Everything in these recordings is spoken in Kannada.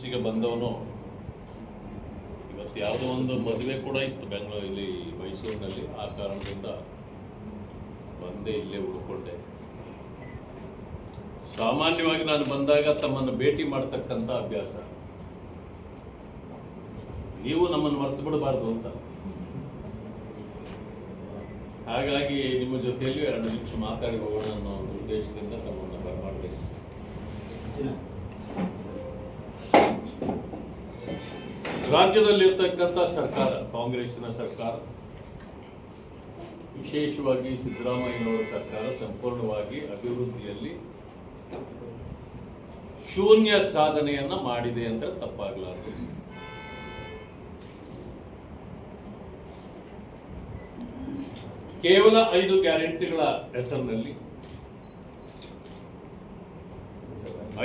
ಆಫೀಸಿಗೆ ಬಂದವನು ಇವತ್ತು ಯಾವುದೋ ಒಂದು ಮದುವೆ ಕೂಡ ಇತ್ತು ಬೆಂಗಳೂರು ಇಲ್ಲಿ ಮೈಸೂರಿನಲ್ಲಿ. ಆ ಕಾರಣದಿಂದ ಬಂದೇ ಇಲ್ಲೇ ಉಳ್ಕೊಂಡೆ. ಸಾಮಾನ್ಯವಾಗಿ ನಾನು ಬಂದಾಗ ತಮ್ಮನ್ನು ಭೇಟಿ ಮಾಡ್ತಕ್ಕಂಥ ಅಭ್ಯಾಸ. ನೀವು ನಮ್ಮನ್ನು ಮರೆತು ಬಿಡಬಾರ್ದು ಅಂತ, ಹಾಗಾಗಿ ನಿಮ್ಮ ಜೊತೆಯಲ್ಲಿ 2 ನಿಮಿಷ ಮಾತಾಡಿ ಹೋಗೋಣ ಅನ್ನೋ ಒಂದು ಉದ್ದೇಶದಿಂದ ತಮ್ಮನ್ನು ಬರಮಾಡಬೇಕು. ರಾಜ್ಯದಲ್ಲಿರ್ತಕ್ಕಂಥ ಸರ್ಕಾರ, ಕಾಂಗ್ರೆಸ್ಸಿನ ಸರ್ಕಾರ, ವಿಶೇಷವಾಗಿ ಸಿದ್ದರಾಮಯ್ಯನವರ ಸರ್ಕಾರ ಸಂಪೂರ್ಣವಾಗಿ ಅಭಿವೃದ್ಧಿಯಲ್ಲಿ ಶೂನ್ಯ ಸಾಧನೆಯನ್ನ ಮಾಡಿದೆ ಅಂತ ತಪ್ಪಾಗಲಾರದು. ಕೇವಲ 5 ಗ್ಯಾರಂಟಿಗಳ ಹೆಸರಿನಲ್ಲಿ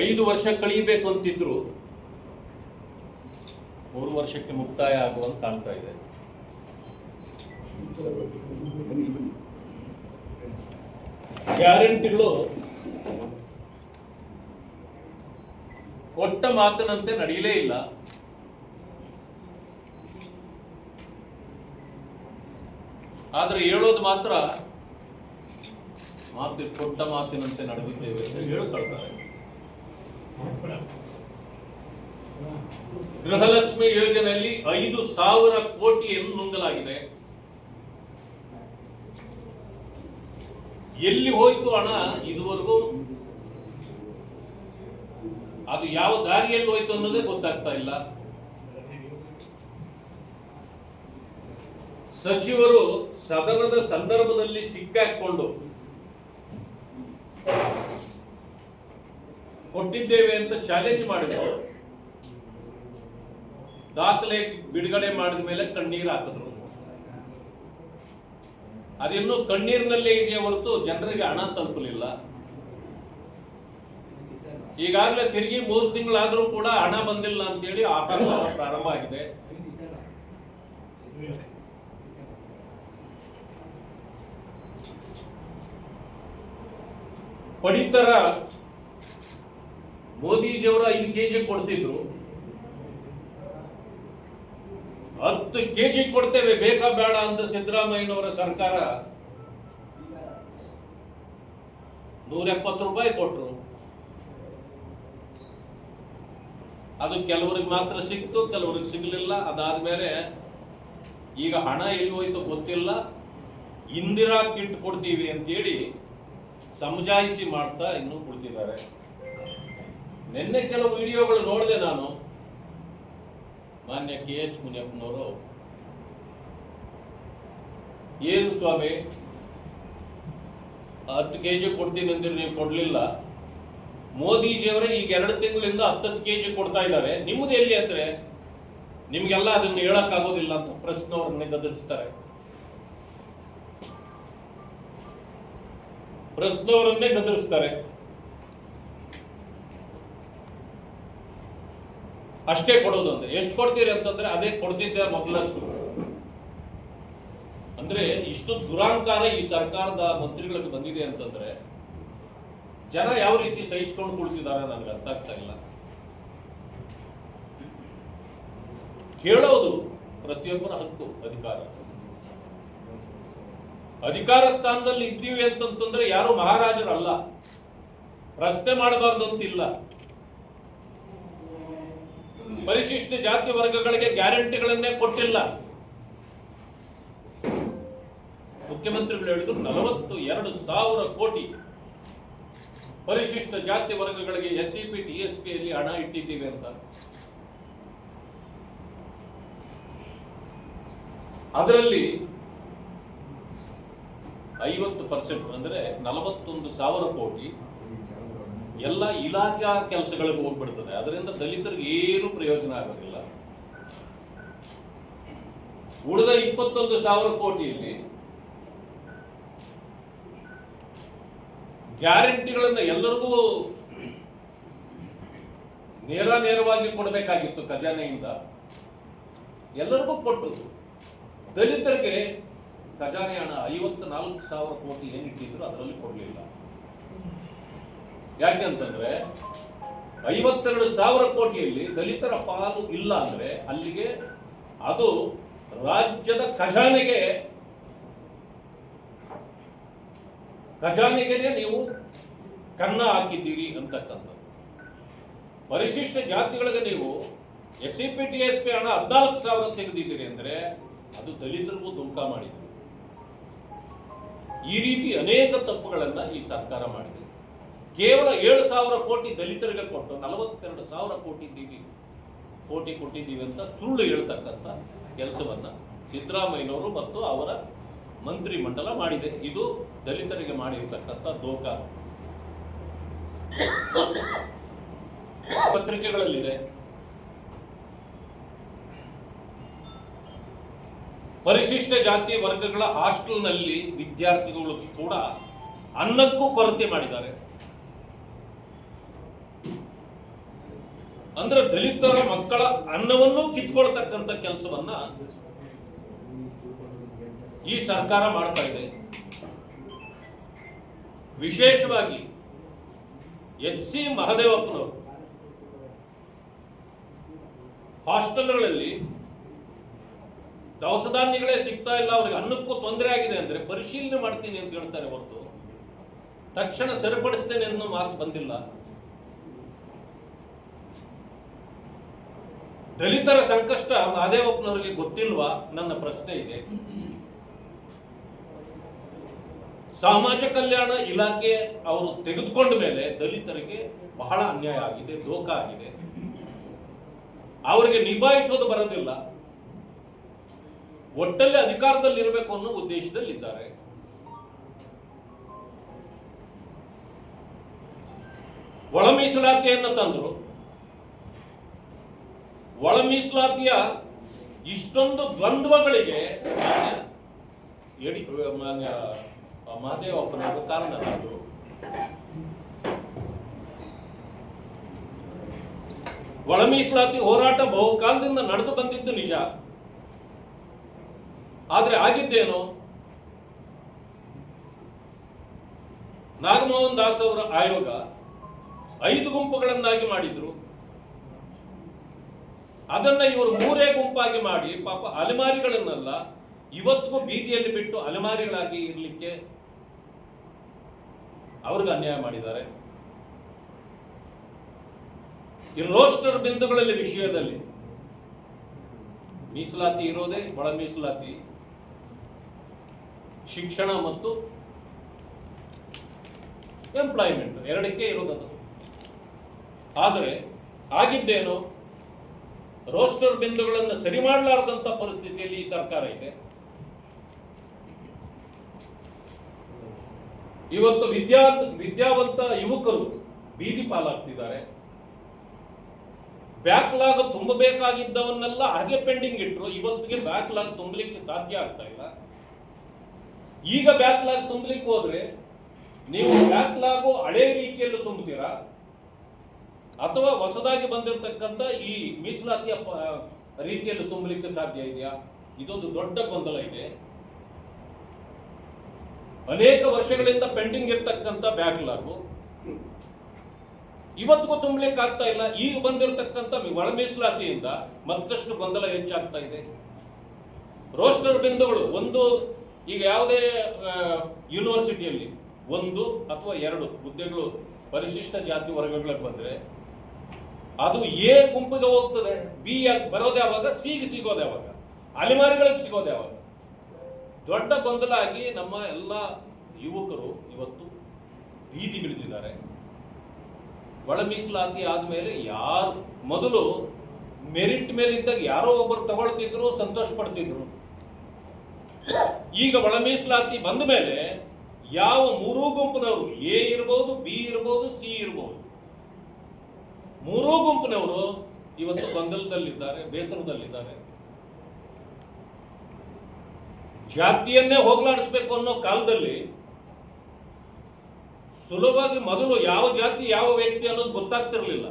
5 ವರ್ಷ ಕಳೀಬೇಕು ಅಂತಿದ್ರು, 3 ವರ್ಷಕ್ಕೆ ಮುಕ್ತಾಯ ಆಗುವಂತ ಕಾಣ್ತಾ ಇದೆ. ಗ್ಯಾರಂಟಿಗಳು ಕೊಟ್ಟ ಮಾತಿನಂತೆ ನಡೆಯಲೇ ಇಲ್ಲ. ಆದರೆ ಹೇಳೋದು ಮಾತ್ರ ಕೊಟ್ಟ ಮಾತಿನಂತೆ ನಡೆದಿದ್ದೇವೆ ಅಂತ ಹೇಳ್ಕೊಳ್ತಾರೆ. ಗೃಹಲಕ್ಷ್ಮಿ ಯೋಜನೆಯಲ್ಲಿ 5,000 ಕೋಟಿಯನ್ನು ನುಂಗಲಾಗಿದೆ. ಎಲ್ಲಿ ಹೋಯ್ತು ಹಣ ಇದುವರೆಗೂ? ಅದು ಯಾವ ದಾರಿಯಲ್ಲಿ ಹೋಯ್ತು ಅನ್ನೋದೇ ಗೊತ್ತಾಗ್ತಾ ಇಲ್ಲ. ಸಚಿವರು ಸದನದ ಸಂದರ್ಭದಲ್ಲಿ ಸಿಕ್ಕಾಕೊಂಡು ಕೊಟ್ಟಿದ್ದೇವೆ ಅಂತ ಚಾಲೆಂಜ್ ಮಾಡಿದ್ರು. ದಾಖಲೆ ಬಿಡುಗಡೆ ಮಾಡಿದ ಮೇಲೆ ಕಣ್ಣೀರು ಹಾಕಿದ್ರು. ಅದಿನ್ನೂ ಕಣ್ಣೀರಿನಲ್ಲೇ ಇದೆಯೇ ಹೊರತು ಜನರಿಗೆ ಹಣ ತಲುಪಲಿಲ್ಲ. ಈಗಾಗಲೇ ತಿರುಗಿ 3 ತಿಂಗಳಾದ್ರೂ ಕೂಡ ಹಣ ಬಂದಿಲ್ಲ ಅಂತೇಳಿ ಆತಂಕ ಪ್ರಾರಂಭ ಆಗಿದೆ. ಪಡಿತರ ಮೋದಿಜಿಯವರು 5 ಕೆಜಿ ಕೊಡ್ತಿದ್ರು, 10 ಕೆಜಿ ಕೊಡ್ತೇವೆ ಬೇಕಾ ಬೇಡ ಅಂತ ಸಿದ್ದರಾಮಯ್ಯನವರ ಸರ್ಕಾರ 170 ರೂಪಾಯಿ ಕೊಟ್ರು. ಅದು ಕೆಲವರಿಗೆ ಮಾತ್ರ ಸಿಕ್ತು, ಕೆಲವರಿಗೆ ಸಿಗಲಿಲ್ಲ. ಅದಾದ್ಮೇಲೆ ಈಗ ಹಣ ಎಲ್ಲಿ ಹೋಯ್ತು ಗೊತ್ತಿಲ್ಲ, ಇಂದಿರಾ ಕಿಟ್ ಕೊಡ್ತೀವಿ ಅಂತೇಳಿ ಸಮಜಾಯಿಸಿ ಮಾಡ್ತಾ ಇನ್ನೂ ಕೊಡ್ತಿದ್ದಾರೆ. ನಿನ್ನೆ ಕೆಲವು ವಿಡಿಯೋಗಳು ನೋಡಿದೆ ನಾನು. ಮಾನ್ಯ KH ಮುನಿಯಪ್ಪನವರು, ಏನು ಸ್ವಾಮಿ 10 ಕೆಜಿ ಕೊಡ್ತೀನಿ ಅಂದ್ರೆ ನೀವು ಕೊಡ್ಲಿಲ್ಲ, ಮೋದಿಜಿಯವರೇ ಈಗ 2 ತಿಂಗಳಿಂದ 10 ಕೆಜಿ ಕೊಡ್ತಾ ಇದ್ದಾರೆ, ನಿಮ್ಮದು ಎಲ್ಲಿ ಅಂದ್ರೆ ನಿಮ್ಗೆಲ್ಲ ಅದನ್ನು ಹೇಳಕ್ಕಾಗೋದಿಲ್ಲ ಅಂತ ಪ್ರಶ್ನವ್ರನ್ನೇ ಗದರಿಸ್ತಾರೆ. ಪ್ರಶ್ನವರನ್ನೇ ಗದರಿಸ್ತಾರೆ. ಅಷ್ಟೇ ಕೊಡೋದು ಅಂದ್ರೆ ಎಷ್ಟು ಕೊಡ್ತೀರಿ ಅಂತಂದ್ರೆ ಅದೇ ಕೊಡ್ತಿದ್ದೆ ಮೊದಲಷ್ಟು. ಅಂದ್ರೆ ಇಷ್ಟು ದುರಾಂಕಾರ ಈ ಸರ್ಕಾರದ ಮಂತ್ರಿಗಳಿಗೆ ಬಂದಿದೆ ಅಂತಂದ್ರೆ ಜನ ಯಾವ ರೀತಿ ಸಹಿಸ್ಕೊಂಡು ಕುಳಿತಿದ್ದಾರೆ ನನಗೆ ಅರ್ಥ ಆಗ್ತಾ ಇಲ್ಲ. ಕೇಳೋದು ಪ್ರತಿಯೊಬ್ಬರ ಹಕ್ಕು, ಅಧಿಕಾರ ಸ್ಥಾನದಲ್ಲಿ ಇದ್ದೀವಿ ಅಂತಂತಂದ್ರೆ ಯಾರು ಮಹಾರಾಜರಲ್ಲ, ಪ್ರಶ್ನೆ ಮಾಡಬಾರ್ದು ಅಂತಿಲ್ಲ. ಪರಿಶಿಷ್ಟ ಜಾತಿ ವರ್ಗಗಳಿಗೆ ಗ್ಯಾರಂಟಿಗಳನ್ನೇ ಕೊಟ್ಟಿಲ್ಲ. ಮುಖ್ಯಮಂತ್ರಿಗಳು ಹೇಳಿದ್ರು 42,000 ಕೋಟಿ ಪರಿಶಿಷ್ಟ ಜಾತಿ ವರ್ಗಗಳಿಗೆ SCP TSP ಯಲ್ಲಿ ಹಣ ಇಟ್ಟಿದ್ದೀವಿ ಅಂತ. ಅದರಲ್ಲಿ 50% ಅಂದ್ರೆ 41,000 ಕೋಟಿ ಎಲ್ಲ ಇಲಾಖಾ ಕೆಲಸಗಳಿಗೆ ಹೋಗ್ಬಿಡ್ತದೆ. ಅದರಿಂದ ದಲಿತರಿಗೆ ಏನು ಪ್ರಯೋಜನ ಆಗೋದಿಲ್ಲ. ಉಳಿದ 21,000 ಕೋಟಿಯಲ್ಲಿ ಗ್ಯಾರಂಟಿಗಳನ್ನ ಎಲ್ಲರಿಗೂ ನೇರವಾಗಿ ಕೊಡಬೇಕಾಗಿತ್ತು ಖಜಾನೆಯಿಂದ, ಎಲ್ಲರಿಗೂ ಕೊಟ್ಟು ದಲಿತರಿಗೆ ಖಜಾನೆ ಹಣ 54,000 ಕೋಟಿ ಏನಿಟ್ಟಿದ್ರು ಅದರಲ್ಲಿ ಕೊಡಲಿಲ್ಲ. ಯಾಕೆಂತಂದ್ರೆ 52,000 ಕೋಟಿಯಲ್ಲಿ ದಲಿತರ ಪಾಲು ಇಲ್ಲ ಅಂದ್ರೆ ಅಲ್ಲಿಗೆ ಅದು ರಾಜ್ಯದ ಖಜಾನೆಗೆ ನೀವು ಕನ್ನ ಹಾಕಿದ್ದೀರಿ ಅಂತಕ್ಕಂಥದ್ದು. ಪರಿಶಿಷ್ಟ ಜಾತಿಗಳಿಗೆ ನೀವು SCP TSP ಹಣ 14,000 ತೆಗೆದಿದ್ದೀರಿ ಅಂದ್ರೆ ಅದು ದಲಿತರಿಗೂ ದುಂಕ ಮಾಡಿದೆ. ಈ ರೀತಿ ಅನೇಕ ತಪ್ಪುಗಳನ್ನ ಈ ಸರ್ಕಾರ ಮಾಡಿದೆ. ಕೇವಲ 7,000 ಕೋಟಿ ದಲಿತರಿಗೆ ಕೊಟ್ಟು 42,000 ಕೋಟಿ ಕೊಟ್ಟಿದ್ದೀವಿ ಅಂತ ಸುಳ್ಳು ಹೇಳ್ತಕ್ಕಂಥ ಕೆಲಸವನ್ನ ಸಿದ್ದರಾಮಯ್ಯನವರು ಮತ್ತು ಅವರ ಮಂತ್ರಿ ಮಂಡಲ ಮಾಡಿದೆ. ಇದು ದಲಿತರಿಗೆ ಮಾಡಿರ್ತಕ್ಕಂಥ ದೋಖ. ಪತ್ರಿಕೆಗಳಲ್ಲಿದೆ. ಪರಿಶಿಷ್ಟ ಜಾತಿ ವರ್ಗಗಳ ಹಾಸ್ಟೆಲ್ನಲ್ಲಿ ವಿದ್ಯಾರ್ಥಿಗಳು ಕೂಡ ಅನ್ನಕ್ಕೂ ಕೊರತೆ ಮಾಡಿದ್ದಾರೆ. ಅಂದ್ರೆ ದಲಿತರ ಮಕ್ಕಳ ಅನ್ನವನ್ನು ಕಿತ್ಕೊಳ್ತಕ್ಕಂಥ ಕೆಲಸವನ್ನ ಈ ಸರ್ಕಾರ ಮಾಡ್ತಾ ಇದೆ. ವಿಶೇಷವಾಗಿ HC ಮಹದೇವಪ್ಪನವರು ಹಾಸ್ಟೆಲ್ಗಳಲ್ಲಿ ದವಸ ಧಾನ್ಯಗಳೇ ಸಿಗ್ತಾ ಇಲ್ಲ, ಅವ್ರಿಗೆ ಅನ್ನಕ್ಕೂ ತೊಂದರೆ ಆಗಿದೆ ಅಂದ್ರೆ ಪರಿಶೀಲನೆ ಮಾಡ್ತೀನಿ ಅಂತ ಹೇಳ್ತಾರೆ ಹೊರತು ತಕ್ಷಣ ಸರಿಪಡಿಸ್ತೇನೆ ಅನ್ನೋ ಮಾತು ಬಂದಿಲ್ಲ. ದಲಿತರ ಸಂಕಷ್ಟ ಮಹದೇವಪ್ಪನವರಿಗೆ ಗೊತ್ತಿಲ್ವಾ? ನನ್ನ ಪ್ರಶ್ನೆ ಇದೆ. ಸಮಾಜ ಕಲ್ಯಾಣ ಇಲಾಖೆ ಅವರು ತೆಗೆದುಕೊಂಡ ಮೇಲೆ ದಲಿತರಿಗೆ ಬಹಳ ಅನ್ಯಾಯ ಆಗಿದೆ, ದೋಖ ಆಗಿದೆ. ಅವರಿಗೆ ನಿಭಾಯಿಸೋದು ಬರೋದಿಲ್ಲ. ಒಟ್ಟಲ್ಲಿ ಅಧಿಕಾರದಲ್ಲಿ ಇರಬೇಕು ಅನ್ನೋ ಉದ್ದೇಶದಲ್ಲಿದ್ದಾರೆ. ಒಳ ಮೀಸಲಾತಿಯನ್ನು ತಂದರು. ಒಳ ಮೀಸಲಾತಿಯ ಇಷ್ಟೊಂದು ದ್ವಂದ್ವಗಳಿಗೆ ಮಹದೇವಪ್ಪನವರು ಕಾರಣ. ಒಳ ಮೀಸಲಾತಿ ಹೋರಾಟ ಬಹುಕಾಲದಿಂದ ನಡೆದು ಬಂದಿದ್ದು ನಿಜ. ಆದ್ರೆ ಆಗಿದ್ದೇನು? ನಾಗಮೋಹನ್ ದಾಸ್ ಅವರ ಆಯೋಗ 5 ಗುಂಪುಗಳನ್ನಾಗಿ ಮಾಡಿದ್ರು. ಅದನ್ನ ಇವರು 3 ಗುಂಪಾಗಿ ಮಾಡಿ ಪಾಪ ಅಲೆಮಾರಿಗಳನ್ನೆಲ್ಲ ಇವತ್ತಿಗೂ ಬೀದಿಯಲ್ಲಿ ಬಿಟ್ಟು ಅಲೆಮಾರಿಗಳಾಗಿ ಇರಲಿಕ್ಕೆ ಅವ್ರಿಗೆ ಅನ್ಯಾಯ ಮಾಡಿದ್ದಾರೆ. ಈ ರೋಸ್ಟರ್ ಬಿಂದುಗಳಲ್ಲಿ ವಿಷಯದಲ್ಲಿ ಮೀಸಲಾತಿ ಇರೋದೇ ಒಳ ಮೀಸಲಾತಿ ಶಿಕ್ಷಣ ಮತ್ತು ಎಂಪ್ಲಾಯ್ಮೆಂಟ್ ಎರಡಕ್ಕೆ ಇರೋದದು. ಆದರೆ ಆಗಿದ್ದೇನು? ರೋಸ್ಟರ್ ಬಿಂದುಗಳನ್ನು ಸರಿ ಮಾಡಲಾರದಂತ ಪರಿಸ್ಥಿತಿಯಲ್ಲಿ ಈ ಸರ್ಕಾರ ಇದೆ. ಇವತ್ತು ವಿದ್ಯಾವಂತ ಯುವಕರು ಬೀದಿ ಪಾಲಾಗ್ತಿದ್ದಾರೆ. ಬ್ಯಾಕ್ಲಾಗ್ ತುಂಬಬೇಕಾಗಿದ್ದವನ್ನೆಲ್ಲ ಹಾಗೆ ಪೆಂಡಿಂಗ್ ಇಟ್ಟರು. ಇವತ್ತಿಗೆ ಬ್ಯಾಕ್ಲಾಗ್ ತುಂಬಲಿಕ್ಕೆ ಸಾಧ್ಯ ಆಗ್ತಾ ಇಲ್ಲ. ಈಗ ಬ್ಯಾಕ್ಲಾಗ್ ತುಂಬಲಿಕ್ಕೆ ಹೋದ್ರೆ ನೀವು ಬ್ಯಾಕ್ಲಾಗು ಹಳೆ ರೀತಿಯಲ್ಲೂ ತುಂಬುತ್ತೀರಾ ಅಥವಾ ಹೊಸದಾಗಿ ಬಂದಿರತಕ್ಕಂಥ ಈ ಮೀಸಲಾತಿಯ ರೀತಿಯಲ್ಲಿ ತುಂಬಲಿಕ್ಕೆ ಸಾಧ್ಯ ಇದೆಯಾ? ಇದೊಂದು ದೊಡ್ಡ ಗೊಂದಲ ಇದೆ. ಅನೇಕ ವರ್ಷಗಳಿಂದ ಪೆಂಡಿಂಗ್ ಇರತಕ್ಕಂಥ ಬ್ಯಾಕ್ಲಾಗು ಇವತ್ತಿಗೂ ತುಂಬಲಿಕ್ಕೆ ಆಗ್ತಾ ಇಲ್ಲ. ಈಗ ಬಂದಿರತಕ್ಕಂಥ ಒಳ ಮೀಸಲಾತಿಯಿಂದ ಮತ್ತಷ್ಟು ಗೊಂದಲ ಹೆಚ್ಚಾಗ್ತಾ ಇದೆ. ರೋಸ್ಟರ್ ಬಿಂದುಗಳು ಒಂದು, ಈಗ ಯಾವುದೇ ಯೂನಿವರ್ಸಿಟಿಯಲ್ಲಿ 1 ಅಥವಾ 2 ಹುದ್ದೆಗಳು ಪರಿಶಿಷ್ಟ ಜಾತಿ ವರ್ಗಗಳಿಗೆ ಬಂದ್ರೆ ಅದು ಎ ಗುಂಪಿಗೆ ಹೋಗ್ತದೆ, ಬಿ ಬರೋದೇ ಯಾವಾಗ, ಸಿಗೆ ಸಿಗೋದು ಯಾವಾಗ, ಅಲೆಮಾರಿಗಳಿಗೆ ಸಿಗೋದು ಯಾವಾಗ? ದೊಡ್ಡ ಗೊಂದಲ ಆಗಿ ನಮ್ಮ ಎಲ್ಲ ಯುವಕರು ಇವತ್ತು ಬೀದಿಗಿಳಿದಿದ್ದಾರೆ. ಒಳ ಮೀಸಲಾತಿ ಆದ್ಮೇಲೆ ಯಾರು ಮೊದಲು ಮೆರಿಟ್ ಮೇಲೆ ಇದ್ದಾಗ ಯಾರೋ ಒಬ್ಬರು ತಗೊಳ್ತಿದ್ರು, ಸಂತೋಷ ಪಡ್ತಿದ್ರು. ಈಗ ಒಳ ಮೀಸಲಾತಿ ಬಂದ ಮೇಲೆ ಯಾವ 3 ಗುಂಪಿನವರು, ಎ ಇರಬಹುದು, ಬಿ ಇರಬಹುದು, ಸಿ ಇರಬಹುದು, 3 ಗುಂಪಿನವರು ಇವತ್ತು ಗೊಂದಲದಲ್ಲಿದ್ದಾರೆ, ಬೇಸರದಲ್ಲಿದ್ದಾರೆ. ಜಾತಿಯನ್ನೇ ಹೋಗ್ಲಾಡಿಸ್ಬೇಕು ಅನ್ನೋ ಕಾಲದಲ್ಲಿ ಸುಲಭವಾಗಿ ಮೊದಲು ಯಾವ ಜಾತಿ ಯಾವ ವ್ಯಕ್ತಿ ಅನ್ನೋದು ಗೊತ್ತಾಗ್ತಿರ್ಲಿಲ್ಲ.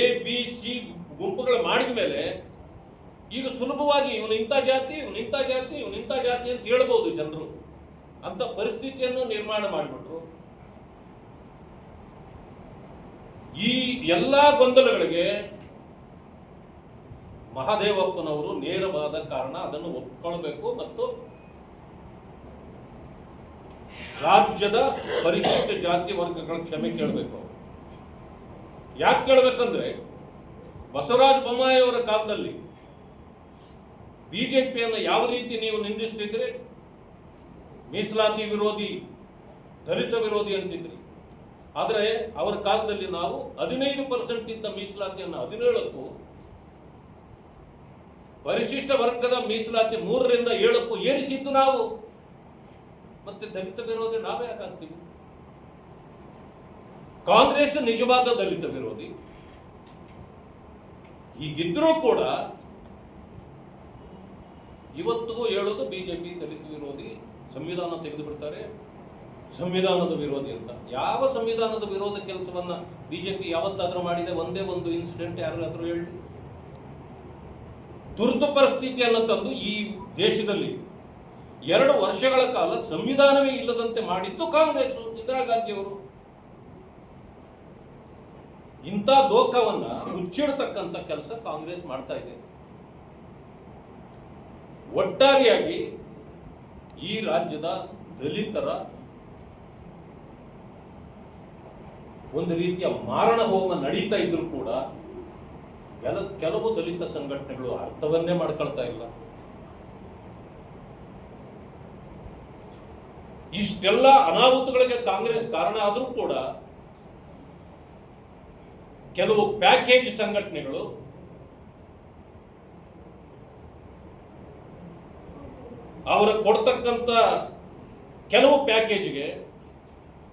ಎ ಬಿ ಸಿ ಗುಂಪುಗಳು ಮಾಡಿದ ಮೇಲೆ ಈಗ ಸುಲಭವಾಗಿ ಇವನು ಇಂಥ ಜಾತಿ, ಇವನು ಇಂಥ ಜಾತಿ, ಇವನು ಇಂಥ ಜಾತಿ ಅಂತ ಹೇಳ್ಬೋದು ಜನರು. ಅಂತ ಪರಿಸ್ಥಿತಿಯನ್ನು ನಿರ್ಮಾಣ ಮಾಡಿಬಿಟ್ರು. ಎಲ್ಲ ಗೊಂದಲಗಳಿಗೆ ಮಹದೇವಪ್ಪನವರು ನೇರವಾದ ಕಾರಣ, ಅದನ್ನು ಒಪ್ಕೊಳ್ಬೇಕು ಮತ್ತು ರಾಜ್ಯದ ಪರಿಶಿಷ್ಟ ಜಾತಿ ವರ್ಗಗಳ ಕ್ಷಮೆ ಕೇಳಬೇಕು. ಯಾಕೆ ಕೇಳಬೇಕಂದ್ರೆ ಬಸವರಾಜ ಬೊಮ್ಮಾಯಿ ಅವರ ಕಾಲದಲ್ಲಿ ಬಿಜೆಪಿಯನ್ನು ಯಾವ ರೀತಿ ನೀವು ನಿಂದಿಸ್ತಿದ್ರೆ, ಮೀಸಲಾತಿ ವಿರೋಧಿ, ದಲಿತ ವಿರೋಧಿ ಅಂತಿದ್ರಿ. ಆದರೆ ಅವರ ಕಾಲದಲ್ಲಿ ನಾವು 15% ಇದ್ದ ಮೀಸಲಾತಿಯನ್ನು 17ಕ್ಕೂ, ಪರಿಶಿಷ್ಟ ವರ್ಗದ ಮೀಸಲಾತಿ 3ರಿಂದ 7ಕ್ಕೂ ಏರಿಸಿದ್ದು ನಾವು. ಮತ್ತೆ ದಲಿತ ವಿರೋಧಿ ನಾವೇ ಯಾಕಾಗ್ತೀವಿ? ಕಾಂಗ್ರೆಸ್ ನಿಜವಾದ ದಲಿತ ವಿರೋಧಿ. ಹೀಗಿದ್ರೂ ಕೂಡ ಇವತ್ತಿಗೂ ಹೇಳೋದು ಬಿಜೆಪಿ ದಲಿತ ವಿರೋಧಿ, ಸಂವಿಧಾನ ತೆಗೆದು ಬಿಡ್ತಾರೆ, ಸಂವಿಧಾನದ ವಿರೋಧಿ ಅಂತ. ಯಾವ ಸಂವಿಧಾನದ ವಿರೋಧ ಕೆಲಸವನ್ನ ಬಿಜೆಪಿ ಯಾವತ್ತಾದ್ರೂ ಮಾಡಿದೆ? ಒಂದೇ ಒಂದು ಇನ್ಸಿಡೆಂಟ್ ಯಾರಾದ್ರೂ ಹೇಳಿ? ತುರ್ತು ಪರಿಸ್ಥಿತಿಯನ್ನು ತಂದು ಈ ದೇಶದಲ್ಲಿ 2 ವರ್ಷಗಳ ಕಾಲ ಸಂವಿಧಾನವೇ ಇಲ್ಲದಂತೆ ಮಾಡಿದ್ದು ಕಾಂಗ್ರೆಸ್, ಇಂದಿರಾ ಗಾಂಧಿ ಅವರು. ಇಂಥ ದೋಖವನ್ನ ಮುಚ್ಚಿಡತಕ್ಕಂಥ ಕೆಲಸ ಕಾಂಗ್ರೆಸ್ ಮಾಡ್ತಾ ಇದೆ. ಒಟ್ಟಾರೆಯಾಗಿ ಈ ರಾಜ್ಯದ ದಲಿತರ ಒಂದು ರೀತಿಯ ಮಾರಣ ಹೋಮ ನಡೀತಾ ಇದ್ರು ಕೂಡ ಕೆಲವು ದಲಿತ ಸಂಘಟನೆಗಳು ಅರ್ಥವನ್ನೇ ಮಾಡ್ಕೊಳ್ತಾ ಇಲ್ಲ. ಇಷ್ಟೆಲ್ಲ ಅನಾಹುತಗಳಿಗೆ ಕಾಂಗ್ರೆಸ್ ಕಾರಣ ಆದರೂ ಕೂಡ ಕೆಲವು ಪ್ಯಾಕೇಜ್ ಸಂಘಟನೆಗಳು ಅವರ ಕೊಡ್ತಕ್ಕಂಥ ಕೆಲವು ಪ್ಯಾಕೇಜ್ಗೆ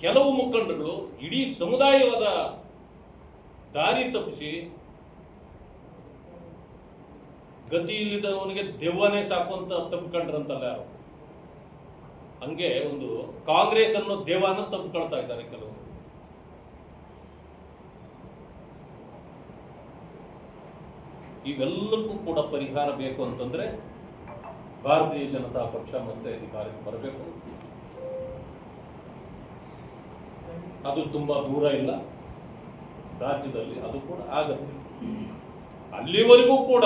ಕೆಲವು ಮುಖಂಡಗಳು ಇಡೀ ಸಮುದಾಯವಾದ ದಾರಿ ತಪ್ಪಿಸಿ ಗತಿ ಇಲ್ಲದವನಿಗೆ ದೆವ್ವನೇ ಸಾಕು ಅಂತ ತಪ್ಪಿಕೊಂಡ್ರಂತಲ್ಲ ಯಾರು. ಹಂಗೆ ಒಂದು ಕಾಂಗ್ರೆಸ್ ಅನ್ನೋ ದೆವ್ವನ ತಪ್ಪಿಕೊಳ್ತಾ ಇದ್ದಾರೆ ಕೆಲವರು. ಇವೆಲ್ಲಕ್ಕೂ ಕೂಡ ಪರಿಹಾರ ಬೇಕು ಅಂತಂದ್ರೆ ಭಾರತೀಯ ಜನತಾ ಪಕ್ಷ ಮತ್ತೆ ಅಧಿಕಾರಕ್ಕೆ ಬರಬೇಕು. ಅದು ತುಂಬಾ ದೂರ ಇಲ್ಲ, ರಾಜ್ಯದಲ್ಲಿ ಅದು ಕೂಡ ಆಗತ್ತೆ. ಅಲ್ಲಿವರೆಗೂ ಕೂಡ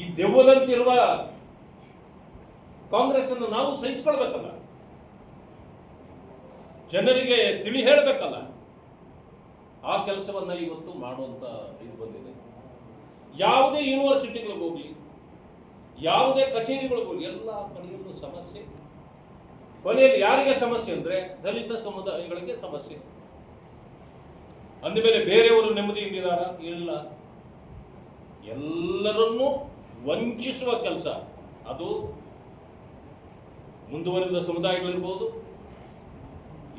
ಈ ದೆವ್ವದಂತಿರುವ ಕಾಂಗ್ರೆಸ್ ಅನ್ನು ನಾವು ಸಹಿಸಿಕೊಳ್ಬೇಕಲ್ಲ, ಜನರಿಗೆ ತಿಳಿ ಹೇಳಬೇಕಲ್ಲ. ಆ ಕೆಲಸವನ್ನ ಇವತ್ತು ಮಾಡುವಂತ ಇದು ಬಂದಿದೆ. ಯಾವುದೇ ಯೂನಿವರ್ಸಿಟಿಗಳಿಗೆ ಹೋಗ್ಲಿ, ಯಾವುದೇ ಕಚೇರಿಗಳಿಗೆ ಹೋಗಿ, ಎಲ್ಲ ಕಡೆಯಲ್ಲೂ ಸಮಸ್ಯೆ. ಕೊನೆಯಲ್ಲಿ ಯಾರಿಗೆ ಸಮಸ್ಯೆ ಅಂದ್ರೆ ದಲಿತ ಸಮುದಾಯಗಳಿಗೆ ಸಮಸ್ಯೆ. ಅಂದಮೇಲೆ ಬೇರೆಯವರು ನೆಮ್ಮದಿಯಿಂದಿದಾರ? ಇಲ್ಲ. ಎಲ್ಲರನ್ನೂ ವಂಚಿಸುವ ಕೆಲಸ, ಅದು ಮುಂದುವರಿದ ಸಮುದಾಯಗಳಿರ್ಬೋದು,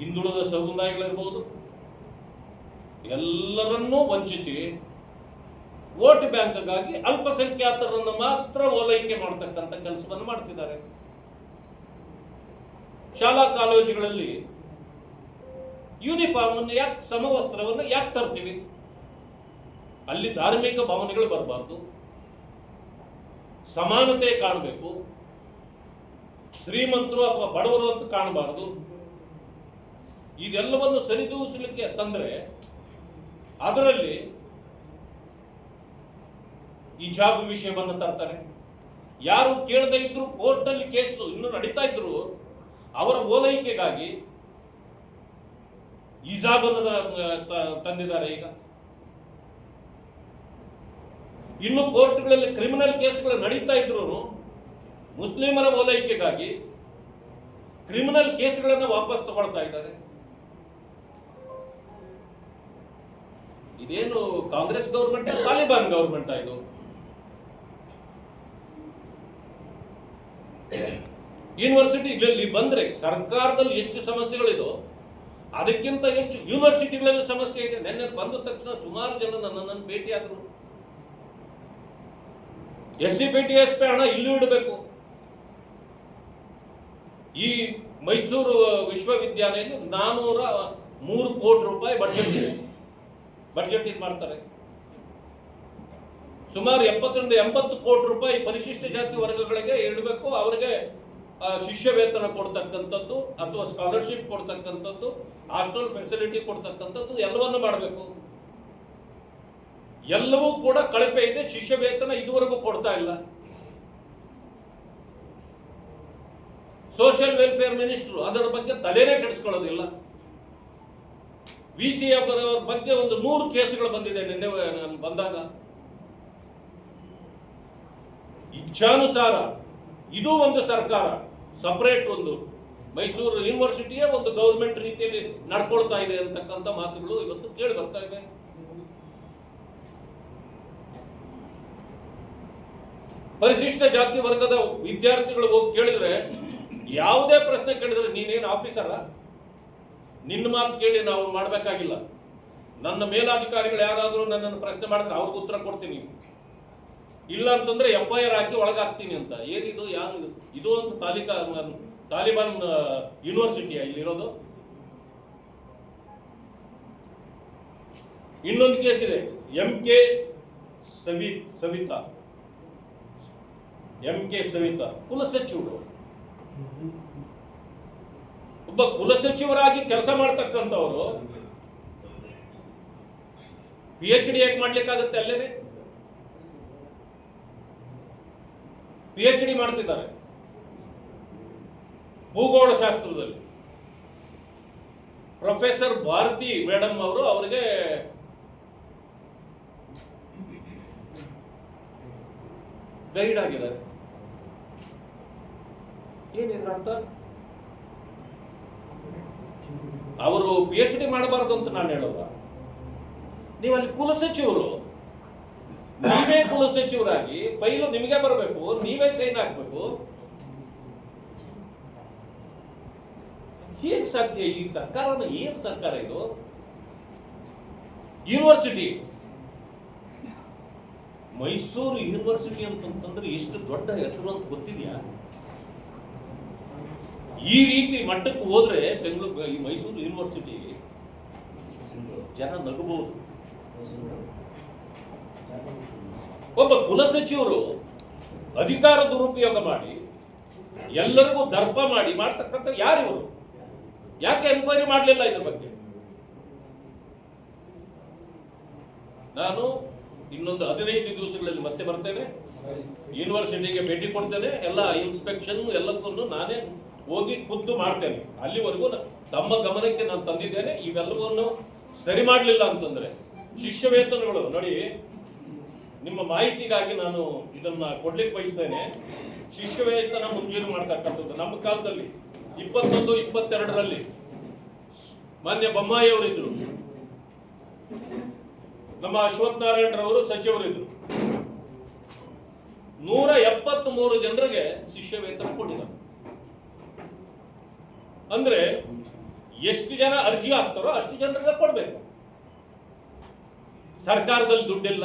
ಹಿಂದುಳಿದ ಸಮುದಾಯಗಳಿರ್ಬೋದು, ಎಲ್ಲರನ್ನೂ ವಂಚಿಸಿ ವೋಟ್ ಬ್ಯಾಂಕ್ಗಾಗಿ ಅಲ್ಪಸಂಖ್ಯಾತರನ್ನು ಮಾತ್ರ ಓಲೈಕೆ ಮಾಡತಕ್ಕಂಥ ಕೆಲಸವನ್ನು ಮಾಡ್ತಿದ್ದಾರೆ. ಶಾಲಾ ಕಾಲೇಜುಗಳಲ್ಲಿ ಯೂನಿಫಾರ್ಮ್ ಅನ್ನು ಯಾಕೆ, ಸಮವಸ್ತ್ರವನ್ನು ಯಾಕೆ ತರ್ತೀವಿ? ಅಲ್ಲಿ ಧಾರ್ಮಿಕ ಭಾವನೆಗಳು ಬರಬಾರ್ದು, ಸಮಾನತೆ ಕಾಣಬೇಕು, ಶ್ರೀಮಂತರು ಅಥವಾ ಬಡವರು ಅಂತ ಕಾಣಬಾರದು. ಇದೆಲ್ಲವನ್ನು ಸರಿದೂಗಿಸಲಿಕ್ಕೆ ತಂದ್ರೆ ಅದರಲ್ಲಿ ಹಿಜಾಬ್ ವಿಷಯವನ್ನು ತರ್ತಾರೆ. ಯಾರು ಕೇಳದೇ ಇದ್ರು ಕೋರ್ಟಲ್ಲಿ ಕೇಸು ಇನ್ನೂ ನಡೀತಾ ಇದ್ರು ಅವರ ಓಲೈಕೆಗಾಗಿ ಹಿಜಾಬ್ ತಂದಿದ್ದಾರೆ. ಈಗ ಇನ್ನು ಕೋರ್ಟ್ಗಳಲ್ಲಿ ಕ್ರಿಮಿನಲ್ ಕೇಸ್ಗಳು ನಡೀತಾ ಇದ್ರು ಮುಸ್ಲಿಮರ ಓಲೈಕೆಗಾಗಿ ಕ್ರಿಮಿನಲ್ ಕೇಸ್ಗಳನ್ನು ವಾಪಸ್ ತಗೊಳ್ತಾ ಇದ್ದಾರೆ. ಇದೇನು ಕಾಂಗ್ರೆಸ್ ಗೌರ್ಮೆಂಟ್, ತಾಲಿಬಾನ್ ಗೌರ್ಮೆಂಟ್ ಇದು? ಯೂನಿವರ್ಸಿಟಿಗಳಲ್ಲಿ ಬಂದ್ರೆ ಸರ್ಕಾರದಲ್ಲಿ ಎಷ್ಟು ಸಮಸ್ಯೆಗಳಿದೋ ಅದಕ್ಕಿಂತ ಹೆಚ್ಚು ಯೂನಿವರ್ಸಿಟಿಗಳಲ್ಲಿ ಸಮಸ್ಯೆ ಇದೆ. ನೆನ್ನೆ ಬಂದ ತಕ್ಷಣ ಸುಮಾರು ಜನ ನನ್ನನ್ನು ಭೇಟಿಯಾದರು. SC/BT/SP ಹಣ ಇಲ್ಲಿ ಇಡಬೇಕು. ಈ ಮೈಸೂರು ವಿಶ್ವವಿದ್ಯಾಲಯ 403 ಕೋಟಿ ರೂಪಾಯಿ ಬಡ್ಜೆಟ್ ಇದು ಮಾಡ್ತಾರೆ. ಸುಮಾರು 70 ರಿಂದ 80 ಕೋಟಿ ರೂಪಾಯಿ ಪರಿಶಿಷ್ಟ ಜಾತಿ ವರ್ಗಗಳಿಗೆ ಇಡಬೇಕು. ಅವರಿಗೆ ಶಿಷ್ಯ ವೇತನ ಕೊಡ್ತಕ್ಕಂಥದ್ದು ಅಥವಾ ಸ್ಕಾಲರ್ಶಿಪ್ ಕೊಡ್ತಕ್ಕಂಥದ್ದು, ಹಾಸ್ಟೆಲ್ ಫೆಸಿಲಿಟಿ ಕೊಡ್ತಕ್ಕಂಥದ್ದು ಎಲ್ಲವನ್ನು ಮಾಡಬೇಕು. ಎಲ್ಲವೂ ಕೂಡ ಕಳಪೆ ಇದೆ. ಶಿಷ್ಯ ವೇತನ ಇದುವರೆಗೂ ಕೊಡ್ತಾ ಇಲ್ಲ. ಸೋಷಿಯಲ್ ವೆಲ್ಫೇರ್ ಮಿನಿಸ್ಟರ್ ಅದರ ಬಗ್ಗೆ ತಲೆನೇ ಕೆಡಿಸ್ಕೊಳ್ಳೋದಿಲ್ಲ. VC ಅವರ ಬಗ್ಗೆ ಒಂದು 100 ಕೇಸುಗಳು ಬಂದಿದೆ ನಿನ್ನೆ ಬಂದಾಗ. ಇಚ್ಛಾನುಸಾರ ಇದು ಒಂದು ಸರ್ಕಾರ ಸಪರೇಟ್ ಒಂದು ಮೈಸೂರು ಯೂನಿವರ್ಸಿಟಿಯ ಒಂದು ಗೌರ್ಮೆಂಟ್ ರೀತಿಯಲ್ಲಿ ನಡ್ಕೊಳ್ತಾ ಇದೆ ಅಂತಕ್ಕಂಥ ಮಾತುಗಳು ಇವತ್ತು ಕೇಳಿ ಬರ್ತಾ ಇವೆ. ಪರಿಶಿಷ್ಟ ಜಾತಿ ವರ್ಗದ ವಿದ್ಯಾರ್ಥಿಗಳು ಹೋಗಿ ಕೇಳಿದ್ರೆ, ಯಾವುದೇ ಪ್ರಶ್ನೆ ಕೇಳಿದ್ರೆ, ನೀನೇನು ಆಫೀಸರ, ನಿನ್ನ ಮಾತು ಕೇಳಿ ನಾವು ಮಾಡಬೇಕಾಗಿಲ್ಲ, ನನ್ನ ಮೇಲಾಧಿಕಾರಿಗಳು ಯಾರಾದರೂ ನನ್ನನ್ನು ಪ್ರಶ್ನೆ ಮಾಡಿದ್ರೆ ಅವ್ರಿಗೆ ಉತ್ತರ ಕೊಡ್ತೀನಿ, ಇಲ್ಲ ಅಂತಂದ್ರೆ FIR ಹಾಕಿ ಒಳಗಾಗ್ತೀನಿ ಅಂತ. ಏನಿದು, ಯಾರು ಇದು ಒಂದು ತಾಲಿಬಾನ್ ಯೂನಿವರ್ಸಿಟಿಯಾ ಇಲ್ಲಿರೋದು? ಇನ್ನೊಂದು ಕೇಸ್ ಇದೆ, MK ಸವಿತಾ ಕುಲಸಚಿವರು. ಒಬ್ಬ ಕುಲಸಚಿವರಾಗಿ ಕೆಲಸ ಮಾಡ್ತಕ್ಕಂಥವರು PhD ಯಾಕೆ ಮಾಡ್ಲಿಕ್ಕಾಗುತ್ತೆ? ಅಲ್ಲೇನೆ PhD ಮಾಡ್ತಿದ್ದಾರೆ ಭೂಗೋಳ ಶಾಸ್ತ್ರದಲ್ಲಿ. ಪ್ರೊಫೆಸರ್ ಭಾರತಿ ಮೇಡಮ್ ಅವರು ಅವರಿಗೆ ಗೈಡ್ ಆಗಿದ್ದಾರೆ. ಏನಿದ್ರ ಅರ್ಥ? ಅವರು PhD ಮಾಡಬಾರದು ಅಂತ ನಾನು ಹೇಳೋಲ್ಲ. ನೀವಲ್ಲಿ ಕುಲಸಚಿವರು, ನೀವೇ ಕುಲಸಚಿವರಾಗಿ ಫೈಲು ನಿಮಗೆ ಬರಬೇಕು, ನೀವೇ ಸೈನ್ ಹಾಕ್ಬೇಕು. ಹೇಗೆ ಸಾಧ್ಯ? ಈ ಸರ್ಕಾರನ ಏನು ಸರ್ಕಾರ ಇದು? ಯೂನಿವರ್ಸಿಟಿ, ಮೈಸೂರು ಯೂನಿವರ್ಸಿಟಿ ಅಂತಂದ್ರೆ ಎಷ್ಟು ದೊಡ್ಡ ಹೆಸರು ಅಂತ ಗೊತ್ತಿದೆಯಾ? ಈ ರೀತಿ ಮಟ್ಟಕ್ಕೆ ಹೋದ್ರೆ ಈ ಮೈಸೂರು ಯೂನಿವರ್ಸಿಟಿ ಜನ ನಗಬಹುದು. ಒಬ್ಬ ಕುಲಸಚಿವರು ಅಧಿಕಾರ ದುರುಪಯೋಗ ಮಾಡಿ ಎಲ್ಲರಿಗೂ ದರ್ಪ ಮಾಡಿ ಮಾಡ್ತಕ್ಕಂಥ ಯಾರಿವರು? ಯಾಕೆ ಎನ್ಕ್ವೈರಿ ಮಾಡಲಿಲ್ಲ ಇದ್ರ ಬಗ್ಗೆ? ನಾನು ಇನ್ನೊಂದು 15 ದಿವಸಗಳಲ್ಲಿ ಮತ್ತೆ ಬರ್ತೇನೆ, ಯೂನಿವರ್ಸಿಟಿಗೆ ಭೇಟಿ ಕೊಡ್ತೇನೆ, ಎಲ್ಲ ಇನ್ಸ್ಪೆಕ್ಷನ್ ಎಲ್ಲಕ್ಕೂ ನಾನೇ ಹೋಗಿ ಖುದ್ದು ಮಾಡ್ತೇನೆ. ಅಲ್ಲಿವರೆಗೂ ತಮ್ಮ ಗಮನಕ್ಕೆ ನಾನು ತಂದಿದ್ದೇನೆ. ಇವೆಲ್ಲವನ್ನು ಸರಿ ಮಾಡಲಿಲ್ಲ ಅಂತಂದ್ರೆ ಶಿಷ್ಯ ವೇತನಗಳು ನೋಡಿ, ನಿಮ್ಮ ಮಾಹಿತಿಗಾಗಿ ನಾನು ಇದನ್ನ ಕೊಡ್ಲಿಕ್ಕೆ ಬಯಸ್ತೇನೆ. ಶಿಷ್ಯ ವೇತನ ಮುಂಜೂರು ಮಾಡ್ತಕ್ಕಂಥದ್ದು ನಮ್ಮ ಕಾಲದಲ್ಲಿ 21-22ರಲ್ಲಿ ಮಾನ್ಯ ಬೊಮ್ಮಾಯಿ ಅವರಿದ್ರು, ನಮ್ಮ ಅಶ್ವಥ್ ನಾರಾಯಣರವರು ಸಚಿವರಿದ್ರು. 173 ಜನರಿಗೆ ಶಿಷ್ಯ ವೇತನ ಕೊಟ್ಟಿದ್ದಾರೆ. ಅಂದ್ರೆ ಎಷ್ಟು ಜನ ಅರ್ಜಿ ಹಾಕ್ತಾರೋ ಅಷ್ಟು ಜನರಿಗೆ ಕೊಡ್ಬೇಕು. ಸರ್ಕಾರದಲ್ಲಿ ದುಡ್ಡಿಲ್ಲ,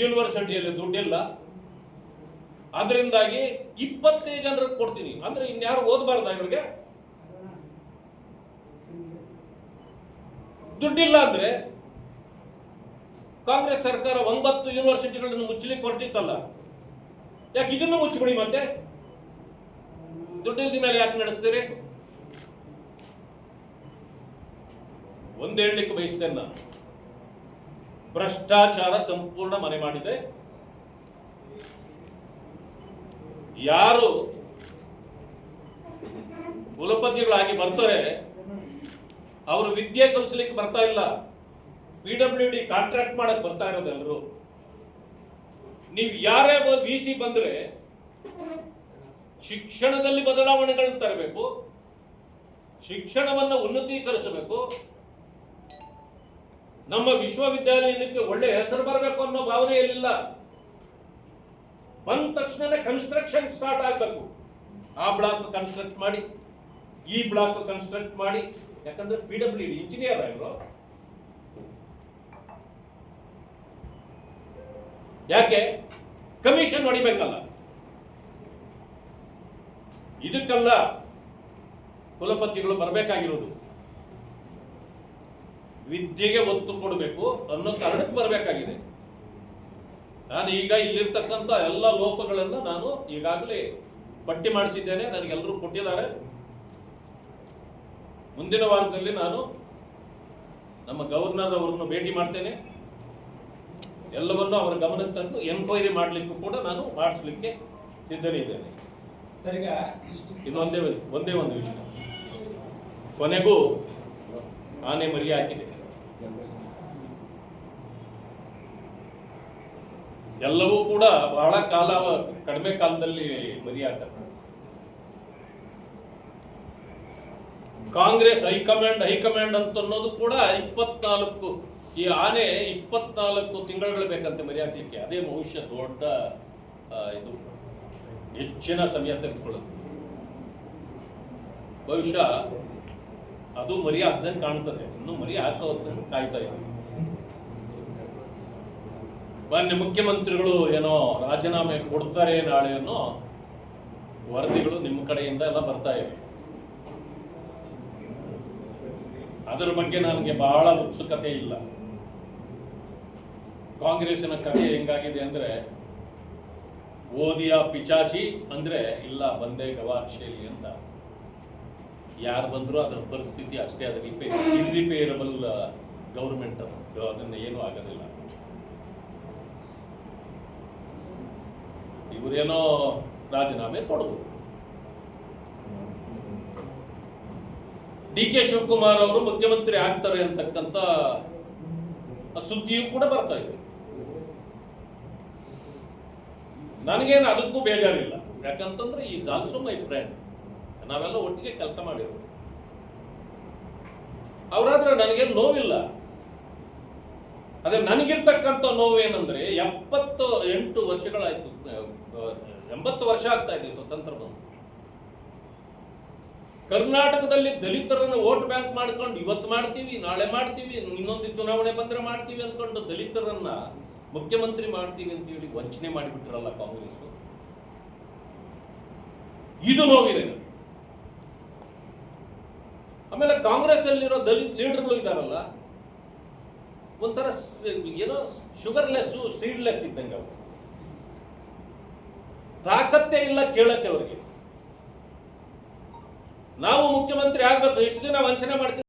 ಯೂನಿವರ್ಸಿಟಿಯಲ್ಲಿ ದುಡ್ಡಿಲ್ಲ, ಅದರಿಂದಾಗಿ 25 ಜನರಿಗೆ ಕೊಡ್ತೀನಿ ಅಂದ್ರೆ ಇನ್ಯಾರು ಓದಬಾರ್ದ? ಇವರಿಗೆ ದುಡ್ಡಿಲ್ಲ ಅಂದ್ರೆ ಕಾಂಗ್ರೆಸ್ ಸರ್ಕಾರ 9 ಯೂನಿವರ್ಸಿಟಿಗಳನ್ನು ಮುಚ್ಚಲಿಕ್ಕೆ ಹೊರಟಿತ್ತಲ್ಲ, ಯಾಕೆ ಇದನ್ನು ಮುಚ್ಚಿಬಿಡಿ? ಮತ್ತೆ ದುಡ್ಡಿಲ್ದ ಮೇಲೆ ಯಾಕೆ ನಡೆಸ್ತೀರಿ? ಒಂದು ಹೇಳಲಿಕ್ಕೆ ಬಯಸ್ತೇನೆ ನಾನು, ಭ್ರಷ್ಟಾಚಾರ ಸಂಪೂರ್ಣ ಮನೆ ಮಾಡಿದೆ. ಯಾರು ಕುಲಪತಿಗಳಾಗಿ ಬರ್ತಾರೆ ಅವರು ವಿದ್ಯೆ ಕಲಿಸಲಿಕ್ಕೆ ಬರ್ತಾ ಇಲ್ಲ, PWD ಕಾಂಟ್ರಾಕ್ಟ್ ಮಾಡಕ್ ಬರ್ತಾ ಇರೋದೆಲ್ಲರೂ. ನೀವು ಯಾರೇ VC ಬಂದ್ರೆ ಶಿಕ್ಷಣದಲ್ಲಿ ಬದಲಾವಣೆಗಳನ್ನು ತರಬೇಕು, ಶಿಕ್ಷಣವನ್ನು ಉನ್ನತೀಕರಿಸಬೇಕು, ನಮ್ಮ ವಿಶ್ವವಿದ್ಯಾಲಯಕ್ಕೆ ಒಳ್ಳೆ ಹೆಸರು ಬರಬೇಕು ಅನ್ನೋ ಭಾವನೆ ಎಲ್ಲಿಲ್ಲ. ಬಂದ ತಕ್ಷಣ ಕನ್ಸ್ಟ್ರಕ್ಷನ್ ಸ್ಟಾರ್ಟ್ ಆಗಬೇಕು. ಆ ಬ್ಲಾಕ್ ಕನ್ಸ್ಟ್ರಕ್ಟ್ ಮಾಡಿ, ಈ ಬ್ಲಾಕ್ ಕನ್ಸ್ಟ್ರಕ್ಟ್ ಮಾಡಿ. ಯಾಕಂದ್ರೆ PWD ಇಂಜಿನಿಯರ್ ಅವರು. ಯಾಕೆ ಕಮಿಷನ್ ಹೊಡಿಬೇಕಲ್ಲ? ಇದಕ್ಕೆಲ್ಲ ಕುಲಪತಿಗಳು ಬರಬೇಕಾಗಿರೋದು. ವಿದ್ಯೆಗೆ ಒತ್ತು ಕೊಡಬೇಕು ಅನ್ನೋ ಕಾರಣಕ್ಕೆ ಬರಬೇಕಾಗಿದೆ. ನಾನು ಈಗ ಇಲ್ಲಿರ್ತಕ್ಕಂಥ ಎಲ್ಲ ಲೋಪಗಳನ್ನು ನಾನು ಈಗಾಗಲೇ ಪಟ್ಟಿ ಮಾಡಿಸಿದ್ದೇನೆ, ನನಗೆಲ್ಲರೂ ಕೊಟ್ಟಿದ್ದಾರೆ. ಮುಂದಿನ ವಾರದಲ್ಲಿ ನಾನು ನಮ್ಮ ಗವರ್ನರ್ ಅವರನ್ನು ಭೇಟಿ ಮಾಡ್ತೇನೆ. ಎಲ್ಲವನ್ನು ಅವರ ಗಮನಕ್ಕೆ ತಂದು ಎನ್ಕ್ವೈರಿ ಮಾಡಲಿಕ್ಕೂ ಕೂಡ ನಾನು ಮಾಡಿಸ್ಲಿಕ್ಕೆ ಸಿದ್ಧನಿದ್ದೇನೆ. ಇನ್ನೊಂದೇ ಒಂದೇ ಒಂದು ವಿಷಯ, ಕೊನೆಗೂ ಆನೆ ಮರಿ ಹಾಕಿದೆ. ಎಲ್ಲವೂ ಕೂಡ ಬಹಳ ಕಡಿಮೆ ಕಾಲದಲ್ಲಿ ಮರಿ ಹಾಕುತ್ತೆ. ಕಾಂಗ್ರೆಸ್ ಹೈಕಮಾಂಡ್ ಅಂತ ಅನ್ನೋದು ಕೂಡ 24 ಈ ಆನೆ 24 ತಿಂಗಳುಗಳು ಬೇಕಂತೆ ಮರಿ ಹಾಕ್ಲಿಕ್ಕೆ. ಅದೇ ಬಹುಶಃ ದೊಡ್ಡ ಇದು ಹೆಚ್ಚಿನ ಸಮಯ ತೆಗೆದುಕೊಳ್ಳುತ್ತೆ. ಬಹುಶಃ ಅದು ಮರಿ ಹಾಕ್ದಂಗೆ ಕಾಣ್ತದೆ. ಇನ್ನು ಮರಿ ಹಾಕೋದನ್ನು ಕಾಯ್ತಾ ಇದ್ದೀವಿ. ಮಾನ್ಯ ಮುಖ್ಯಮಂತ್ರಿಗಳು ಏನೋ ರಾಜೀನಾಮೆ ಕೊಡ್ತಾರೆ ನಾಳೆ ಅನ್ನೋ ವರದಿಗಳು ನಿಮ್ಮ ಕಡೆಯಿಂದ ಎಲ್ಲ ಬರ್ತಾ ಇವೆ. ಅದರ ಬಗ್ಗೆ ನನಗೆ ಬಹಳ ಉತ್ಸುಕತೆ ಇಲ್ಲ. ಕಾಂಗ್ರೆಸ್ಸಿನ ಕಥೆ ಹೆಂಗಾಗಿದೆ ಅಂದ್ರೆ, ಓದಿಯ ಪಿಚಾಚಿ ಅಂದ್ರೆ ಇಲ್ಲ ಬಂದೇ ಗವಾಕ್ಷೇಲಿ ಅಂತ. ಯಾರು ಬಂದರೂ ಅದರ ಪರಿಸ್ಥಿತಿ ಅಷ್ಟೇ. ಅದು ಇರ್ರಿಪೇರಬಲ್ ಗೌರ್ಮೆಂಟ್, ಅದನ್ನ ಏನೂ ಆಗೋದಿಲ್ಲ. ಇವರೇನೋ ರಾಜೀನಾಮೆ ಕೊಡಬಹುದು. ಡಿ.ಕೆ. ಶಿವಕುಮಾರ್ ಅವರು ಮುಖ್ಯಮಂತ್ರಿ ಆಗ್ತಾರೆ ಅಂತಕ್ಕಂಥ ಸುದ್ದಿಯೂ ಕೂಡ ಬರ್ತಾ ಇದೆ. ನನಗೇನು ಅದಕ್ಕೂ ಬೇಜಾರಿಲ್ಲ. ಯಾಕಂತಂದ್ರೆ ಈಸ್ ಆಲ್ಸೋ ಮೈ ಫ್ರೆಂಡ್. ನಾವೆಲ್ಲ ಒಟ್ಟಿಗೆ ಕೆಲಸ ಮಾಡಿರೋದು. ಅವರಾದ್ರೆ ನನಗೇನು ನೋವಿಲ್ಲ. ಅದೇ ನನಗಿರ್ತಕ್ಕಂಥ ನೋವೇನಂದ್ರೆ 78 ವರ್ಷಗಳಾಯ್ತು, 80 ವರ್ಷ ಆಗ್ತಾ ಇದೆ ಸ್ವತಂತ್ರ ಬಂದು. ಕರ್ನಾಟಕದಲ್ಲಿ ದಲಿತರನ್ನು ವೋಟ್ ಬ್ಯಾಂಕ್ ಮಾಡ್ಕೊಂಡು ಇವತ್ತು ಮಾಡ್ತೀವಿ, ನಾಳೆ ಮಾಡ್ತೀವಿ, ಇನ್ನೊಂದು ಚುನಾವಣೆ ಬಂದ್ರೆ ಮಾಡ್ತೀವಿ ಅಂದ್ಕೊಂಡು ದಲಿತರನ್ನ ಮುಖ್ಯಮಂತ್ರಿ ಮಾಡ್ತೀವಿ ಅಂತ ಹೇಳಿ ವಂಚನೆ ಮಾಡಿಬಿಟ್ರಲ್ಲ ಕಾಂಗ್ರೆಸ್. ಇದು ನೋವಿದೆ. ಆಮೇಲೆ ಕಾಂಗ್ರೆಸ್ ಅಲ್ಲಿರೋ ದಲಿತ ಲೀಡರ್ಗಳು ಇದ್ದಾರಲ್ಲ, ಒಂಥರ ಏನೋ ಶುಗರ್ಲೆಸ್ ಸೀಡ್ಲೆಸ್ ಇದ್ದಂಗೆ. ಅವರು ತಾಕತ್ತೇ ಇಲ್ಲ ಕೇಳಕ್ಕೆ ಅವರಿಗೆ. ನಾವು ಮುಖ್ಯಮಂತ್ರಿ ಆಗ್ಬೇಕು, ಇಷ್ಟು ದಿನ ವಂಚನೆ ಮಾಡ್ತೀವಿ.